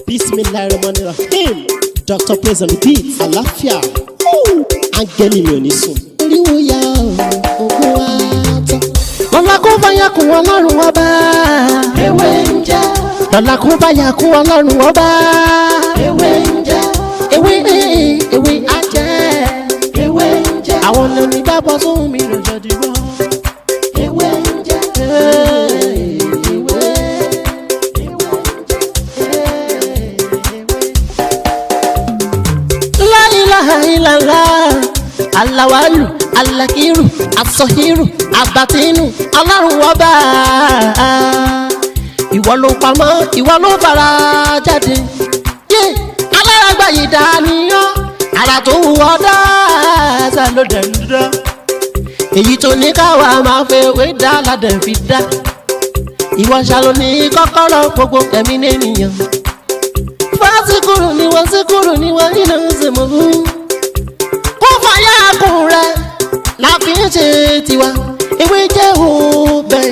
Bismillahirrahmanirrahim. Dr. Praise and Repeat. Àlàáfíà. Áńgẹ́lì mi ò ní sùn. Oríwo ya ogun wa tán. Lọ́la kó bá yà kún Ọlọ́run ọba. Ewé ń jẹ́. Lọ́la kó bá yà kún Ọlọ́run ọba. Ewé ń jẹ́. Ewé á jẹ́. Ewé ń jẹ́. Àwọn lóní dábọ̀ sóhun mi lọ́jọ́ dìbò. Ewé ń jẹ́. Ilala alawalu alakiru asọhiru abatinu Ọlọ́run ọba ìwọ ló pamọ́ ìwọ ló fara jáde yé aláràgbà yìí dàníyàn ara tó wù ọ́ dáadáa ló dẹ̀ ń dá èyí tó ní káwa máa fẹ́ wé dá ládẹ̀ fi dá ìwọ ṣàlò ní kọ́kọ́rọ́ gbogbo ẹ̀mí nìyẹn fásikúrò ni wọ́n síkúrò ni wọ́n nínú ìsìnkú fàyà kùn rẹ̀ la fi ń ṣe tiwa ewé jẹ́ òbẹ̀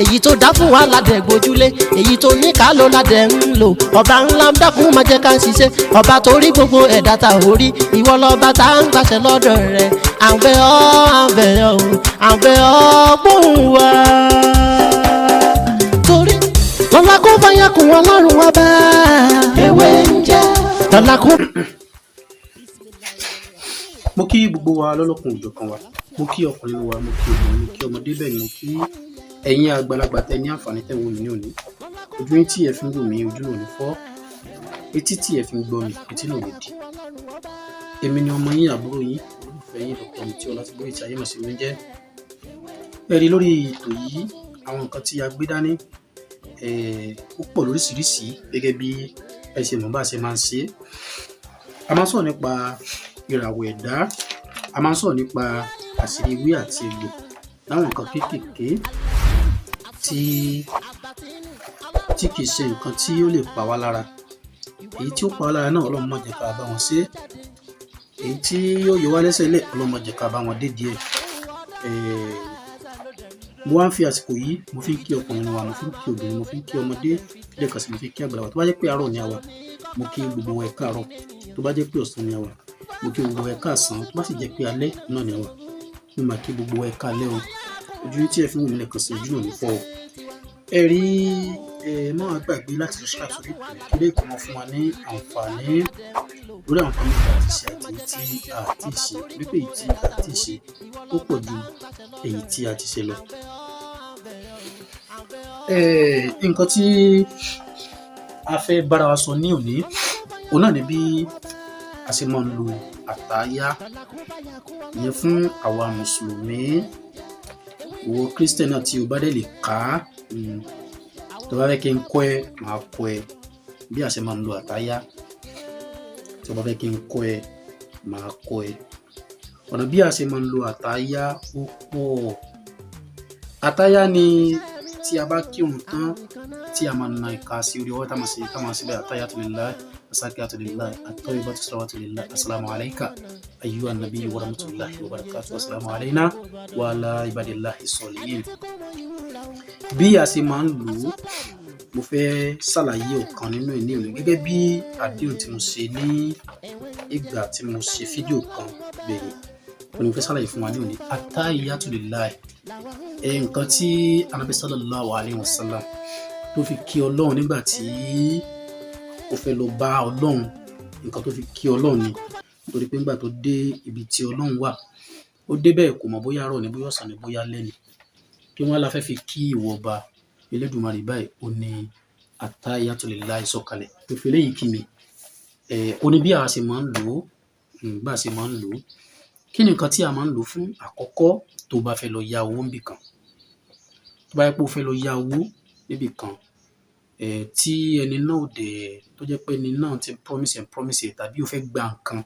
èyí tó dá fún wa ládẹ̀ gbójúlé èyí tó ní ká ló ládẹ̀ ń lò ọba ńlá ń dákun máa jẹ́ ká ṣiṣẹ́ ọba tó rí gbogbo ẹ̀dá ta orí ìwọ lọ́ba tá ń gbàṣẹ lọ́dọ̀ rẹ̀ àbẹ̀ ọ́ gbóhùn wa torí lọ́la kó fàyà kùn Ọlọ́run ọba ewé ń jẹ́ lọ́la kó. Mo kí gbogbo wa lọ́lọ́kùn òjọ̀kan wa mo kí ọkùnrin wa mo kí obìnrin mo kí ọmọdé bẹ́ẹ̀ ni mo kí ẹ̀yin àgbàlagbà tẹ́ ní àǹfààní tẹ́ ń wò mí ní òní ojú yín tí ẹ fi ń wò mí ojú náà ní fọ́ etí tí ẹ fi ń gbọ́ mi etí náà ní di èmi ni ọmọ yín àbúrò yín olùfẹ́ yín Dr. Mutiu Ọlátìbóyè tí ayé mọ̀ sí mi jẹ́ ẹ rí lórí ètò yìí àwọn nǹkan tí a gbé dání ó pọ̀ lóríṣiríṣi gẹ́gẹ́ bí ẹ ṣe mọ̀ bá ṣe máa ń ṣe a máa sọ̀rọ̀ nípa ìràwọ̀ ẹ̀dá a máa ń sọ̀rọ̀ nípa àṣírí ewé àti egbò láwọn nǹkan kéékèèké tí kìí ṣe nǹkan tí ó lè pa wá lára èyí tí ó pa wá lára náà Ọlọ́run má jẹ́ ká bá wọn ṣe èyí tí yóò yọ wá lẹ́sẹ̀ lẹ̀ Ọlọ́run má jẹ́ ká bá wọn dé díẹ̀ mo wá ń fi àsìkò yìí mo fi ń kí ọkùnrin wa mo fi ń kí obìnrin mo fi ń kí ọmọdé lẹ́ẹ̀kan sí mo fi ń kí àgbàlagbà tó bá jẹ́ pé àárọ̀ ni a wà mo kí gbogbo wa ẹ káàárọ̀ tó bá jẹ́ pé ọ̀sán ni a wà mo kí gbogbo ẹ káàsán tó bá sì jẹ́ pé alẹ́ náà ni a wà mo máa kí gbogbo ẹ káalẹ́ o ojú tí ẹ fi ń wò mí lẹ́ẹ̀kan sí ojú náà ní fọ́ o ẹ rí máa gbàgbé láti lọ ṣe àtúndì kí lè kọ́ fún wa ní àǹfààní lórí àwọn kan nípa àti ṣe àti èyí tí a ti ṣe wípé èyí tí a ti ṣe ó pọ̀ ju èyí tí a ti ṣe lọ. Nǹkan tí a fẹ́ bára wa sọ ní òní òun náà ni bí a ṣe máa ń lo àtáyá ìyẹn fún àwa mùsùlùmí ìwọ Christian náà tí o bá dẹ̀ lè kà á tó bá fẹ́ kí n kọ́ ẹ máa kọ́ ẹ bí a ṣe máa ń lo àtáyá tó bá fẹ́ kí n kọ́ ẹ máa kọ́ ẹ ọ̀nà bí a ṣe máa ń lo àtáyá ó pọ̀ àtáyá ni tí a bá kírun tán tí a máa na ìka sí orí ọwọ́ tá máa ṣe bẹ́ẹ̀ àtáyátù lillahi asakiyatu lillahi at-tayyibatu salawatu lillahi assalamu alayka ayyuhan nabiyyu wa rahmatullahi wa barakatuh assalamu alayna wa ala ibadillahi salihin. Bí a ṣe máa ń lò ó mo fẹ́ ṣàlàyé ọ̀kan nínú ẹ̀ ní òní gẹ́gẹ́ bí àdéhùn tí mo ṣe ní ìgbà tí mo ṣe fídíò kan gbẹ̀yìn mo fẹ́ ṣàlàyé fún wa ní òní at-tayyatu lillahi nǹkan tí Ànábì sallallahu alayhi wa sallam tó fi kí Ọlọ́run nígbà tí ó fẹ́ lọ bá Ọlọ́run nǹkan tó fi kí Ọlọ́run ni nítorí pé nígbà tó dé ibi tí Ọlọ́run wà ó débẹ̀ kò mọ̀ bóyá àárọ̀ ni bóyá ọ̀sán ni bóyá alẹ́ ni kí wọ́n la fẹ́ fi kí ìwọ ọba Elédùmarè báyìí ó ní at-tayyatu lillahi sọ̀kalẹ̀ tó fi léyìí kí mi ó ní bí a ṣe máa ń lò ó bá a ṣe máa ń lò ó kí ni nǹkan tí a máa ń lò fún àkọ́kọ́ tó bá fẹ́ lọ ya owó níbì kan tó bá yẹ pé o fẹ́ lọ ya owó níbì kan tí ẹni náà dẹ̀ tó jẹ́ pé ẹni náà ti promise tàbí o fẹ́ gba nǹkan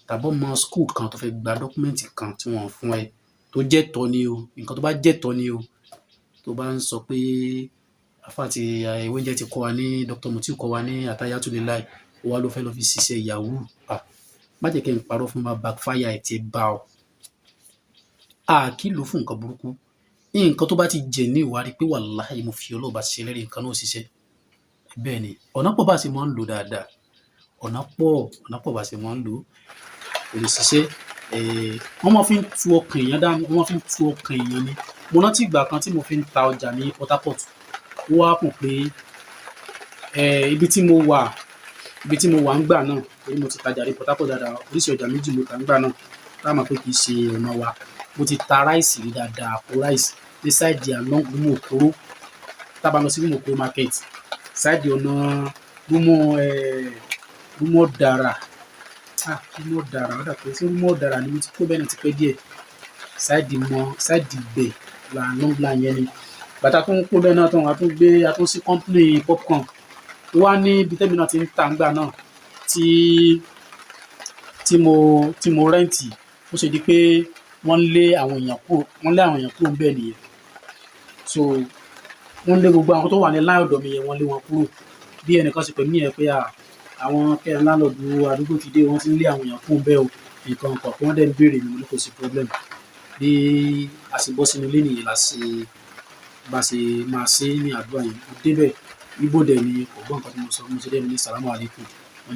tàbí ọmọ school kan tó fẹ́ gba dọ́kúmẹ́ǹtì kan tí wọ́n fún ẹ tó jẹ́ tọ́ ni o nǹkan tó bá jẹ́ tọ́ ni o tó bá ń sọ pé àfà àti ìwé oúnjẹ ti kọ́ wa ní Dr. Mutiu kọ́ wa ní àtáyátù lillahi wa ló fẹ́ lọ fi ṣiṣẹ́ ìyàwó má jẹ́ kí n parọ́ fún ma backfire ẹ̀ tí ẹ bá ọ kí ló fún nǹkan burúkú nǹkan tó bá ti jẹ ní ìwárí pé wàláhì mo fi ọlọ́ọ̀bá ṣe lẹ́rìí nǹkan náà ṣiṣẹ́ bẹ́ẹ̀ ni ọ̀nà pọ̀ bá a ṣe máa ń lò dáadáa, ọ̀nà pọ̀ bá a ṣe máa ń lò kò lè ṣiṣẹ́. Wọ́n máa fi ń tu ọkàn èèyàn dání, wọ́n máa fi ń tu ọkàn èèyàn ni. Mo rántí ìgbà kan tí mo fi ń ta ọjà ní Port Harcourt, ó wá pọ̀ pé ibi tí mo wà ńgbà náà, torí mo ti tajà ní Port Harcourt dáadáa, oríṣi ọjà méjì mo tà ńgbà náà, tá a mọ̀ pé kì í ṣe ọ̀nà wa. Mo ti ta ráìsì rí dáadáa, àpò ráìsì ní sáìdì along Rúmù Òkóró, tá a bá lọ sí Rúmù Òkóró market, sáìdì ọ̀nà Rúmù Ọ̀dàrà, Rúmù Ọ̀dàrà, ó dà pé sí Rúmù Ọ̀dàrà ni mo ti kó bẹ́ẹ̀ náà ti pẹ́ díẹ̀, sáìdì ibẹ̀ long line yẹn ni. Bàtà tó ń kó bẹ́ẹ̀ náà tán, a tún sí company popcorn. Ó wá ní ibi tẹ́mi náà ti ń tà ńgbà náà tí mo rẹ́ǹtì, ó ṣe di pé wọ́n lé àwọn èèyàn kúrò ńbẹ̀ nìyẹn. So wọ́n lé gbogbo àwọn tó wà ní line ọ̀dọ̀ mi yẹn, wọ́n lé wọn kúrò. Bí ẹnìkan ṣe pè mí nìyẹn pé àwọn láńlọ́ọ̀dù àdúgbò ti dé, wọ́n ti ń lé àwọn èèyàn kúrò ńbẹ̀ o, nǹkan kan wọ́n dẹ̀ ń béèrè mi, mo ní kò sí problem. Bí a ṣe bọ́ sínú ilé nìyẹn bá ṣe máa ṣe ní àdúrà yẹn. Mo débẹ̀, Igbo dẹ̀ ni, kò gbọ́ nǹkan tí mo sọ, mo ṣe dé mi ní salamu alaikum. Wọ́n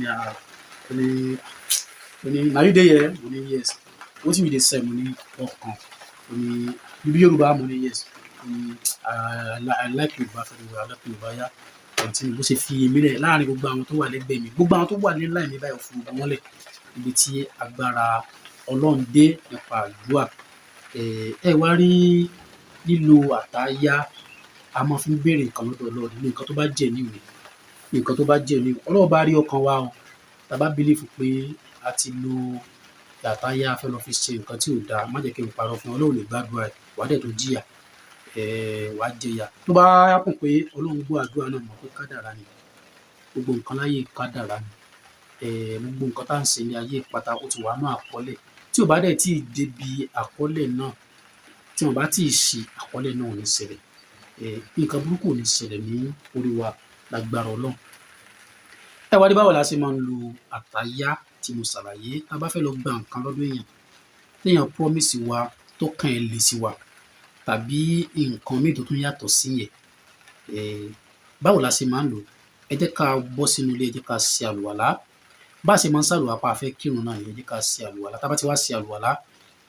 ní na you dey here? Mo ní yes. Wetin you dey sell? Mo ní ọkàn. Ó ní you be Yorùbá? Mo ní yes. I like Yorùbá very well, I like Yorùbá yá. Continue. Bó ṣe fi èmi lẹ̀ láàrin gbogbo àwọn tó wà lẹ́gbẹ̀ẹ́ mi, gbogbo àwọn tó wà ní line mi báyìí, fún gbogbo wọn lẹ̀, ibi tí agbára Ọlọ́run dé nípa àdúrà. Ẹ wá rí lílo àtáyá, a máa fi ń béèrè nǹkan lọ́dọ̀ Ọlọ́run ní nǹkan tó bá jẹ́ ní òní, nǹkan tó bá jẹ́ ní Ọlọ́run bá rí ọkàn wa o. Tá bá believe pé a ti lo àtáyá fẹ́ lọ fi ṣe nǹkan tí ò dáa, má jẹ́ kí n parọ́ fún ọ, Ọlọ́run lè gbàdúrà ẹ̀, wà á dẹ̀ tó jìyà, wà á jẹyà. Tó bá happen pé Ọlọ́run gbọ́ àdúrà náà, mọ̀ pé kádàrá ni, gbogbo nǹkan láyé kádàrá ni. Gbogbo nǹkan tá à ń ṣe ní ayé pátá ó ti wà nínú àkọọ́lẹ̀. Tí ò bá dẹ̀ tí ì débi àkọọ́lẹ̀ náà, tí wọ́n bá tí ì ṣe àkọọ́lẹ̀ náà ò ní ṣẹlẹ̀. Nǹkan burúkú ò ní ṣẹlẹ̀ ní orí wa lágbára Ọlọ́run. Ẹ wá rí báwo la ṣe máa ń lo àtáyá tí mo ṣàlàyé. Tá bá fẹ́ lọ gba nǹkan lọ́dọ̀ èèyàn, téèyàn promise wa tó kàn ẹ́ le sí wa, tàbí nǹkan míì tó tún yàtọ̀ sí yẹn, báwo la ṣe máa ń lò? Ẹ jẹ́ ká bọ́ sínú ilé, ẹ jẹ́ ká ṣe àlùwàlá. Bá ṣe máa ń ṣàlùwàlá pa àfẹ́ kírun náà, ẹ jẹ́ ká ṣe àlùwàlá. Tá bá ti wá ṣe àlùwàlá,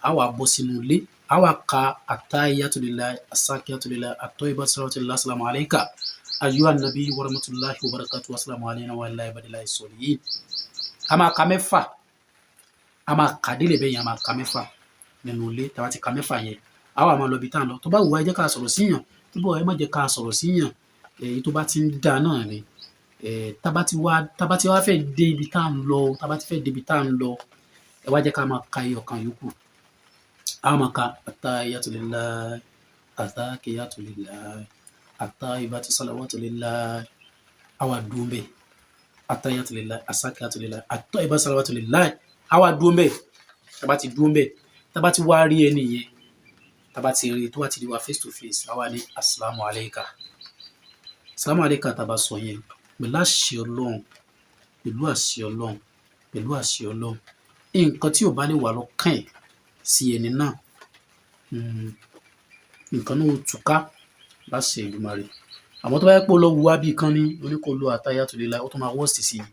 a wá bọ́ sínú ilé, a wá ka àtáyátù lillahi, àsákíyátù lillahi, àtọ́yìbátù salawatu lillahi, assalamu alayka ayyuhan nabiyyu wa rahmatullahi wa barakatuhu, assalamu alayna wa ala ibadillahi salihin. A máa ka mẹ́fà, a máa kà délẹ̀ bẹ́ẹ̀ yẹn, a máa ka mẹ́fà nínú ilé. Tá bá ti ka mẹ́fà yẹn, a wá máa lọ ibi tá à ń lọ. Tó bá wù wá, ẹ jẹ́ ká sọ̀rọ̀ síyàn, tó bá wù wá, ẹ má jẹ́ ká sọ̀rọ̀ síyàn. Èyí tó bá ti ń da náà ni. Tá bá ti wá fẹ́ dé ibi tá à ń lọ, tá bá ti fẹ́ dé ibi tá à ń lọ, ẹ wá jẹ́ ká máa ka ẹyọ kan yòókù. A máa ka àtáyátù lillahi, àsákíyátù lillahi, àtọ́yìbátù salawatu lillahi, a wá dúró ńbẹ̀. Àtáyátù lillahi, àsákíyátù lillahi, àtọ́yìbátù salawatu lillahi, a wá dúró ńbẹ̀. Tá bá ti dúró ńbẹ̀, tá bá ti wá rí ẹni yẹn, tá bá ti rí tó bá ti rí wa face to face, a wá ní assalamu alayka. Assalamu alayka tá bá sọ yẹn, pẹ̀lú àṣẹ Ọlọ́run, pẹ̀lú àṣẹ Ọlọ́run, pẹ̀lú àṣẹ Ọlọ́run, nǹkan tí ò bá lè wà lọ́kàn ẹ̀ sí ẹni náà, nǹkan náà ó túká láṣẹ Èdùmàrè. Àmọ́ tó bá yẹ pé ó lọ wù wá bí kan ní, ó ní kó lo àtáyátù lillahi, ó tún máa worst sí ni,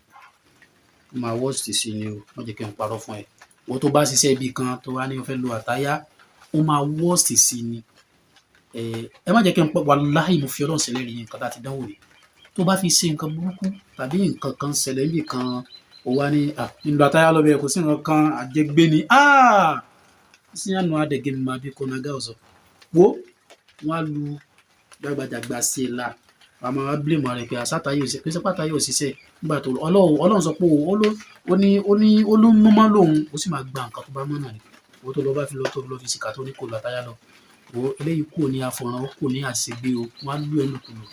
ó máa worst sí ni o, má jẹ́ kí n parọ́ fún ẹ. Wọ́n tó bá ṣiṣẹ́ ibi kan tó wá ní ó fẹ́ lo àtáyá, ó máa worst sí ni. Ẹ má jẹ́ kí n pọ̀, wàláhì mo fi Ọlọ́run ṣẹlẹ̀ rí nǹkan tá ti dánwò rí. Tó bá fi ṣe nǹkan burúkú tàbí nǹkan kan ṣẹlẹ̀ níbi kan, ó wá ní nílò àtáyá lọ bẹ́ẹ̀, kò sí nǹkan kan, àjẹgbé ni. Sí àná àdẹ̀gẹ́ mi máa bí kó náà gá ọ̀sọ̀. Wo wọ́n á lu gbàgbàjàgbà sí i la, a máa blame rẹ̀ pé àṣàtàyè òṣìṣẹ́, pé sẹ́pàtàyè òṣìṣẹ́ nígbà tó Ọlọ́run sọ pé ó ló mú mọ́ lòun, ó sì máa gba nǹkan tó bá mọ́ náà ni. Owó tó lọ bá fi lọ tó lọ fi sìkà tó ní kò lọ àtáyá lọ. Wo eléyìí kò ní àfọ̀ràn, ó kò ní àṣegbé o, wọ́n á lù ẹ́ lòkulò.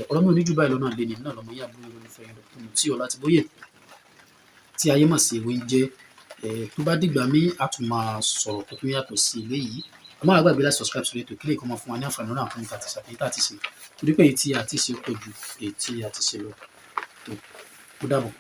Ọ̀rọ̀ mi ò ní jù báyìí lọ́nà lé ní náà lọ́mọ yà bóyá olólùfẹ́ yẹn lọ́kùnrin tí ọlá ti bóyè, tí ayé mọ̀ sí ìwé ń jẹ́. Tó bá dìgbà mí, a tún máa sọ̀rọ̀ tó tún yàtọ̀ sí ilé yìí. A máa gbàgbé láti subscribe sórí ètò kílè kó máa fún wa ní àǹfààní náà fún ìta àti ìṣàfihàn tá a ti ṣe. Torí pé èyí tí a ti ṣe pọ̀ ju èyí tí a ti ṣe lọ. Ó dàbọ̀.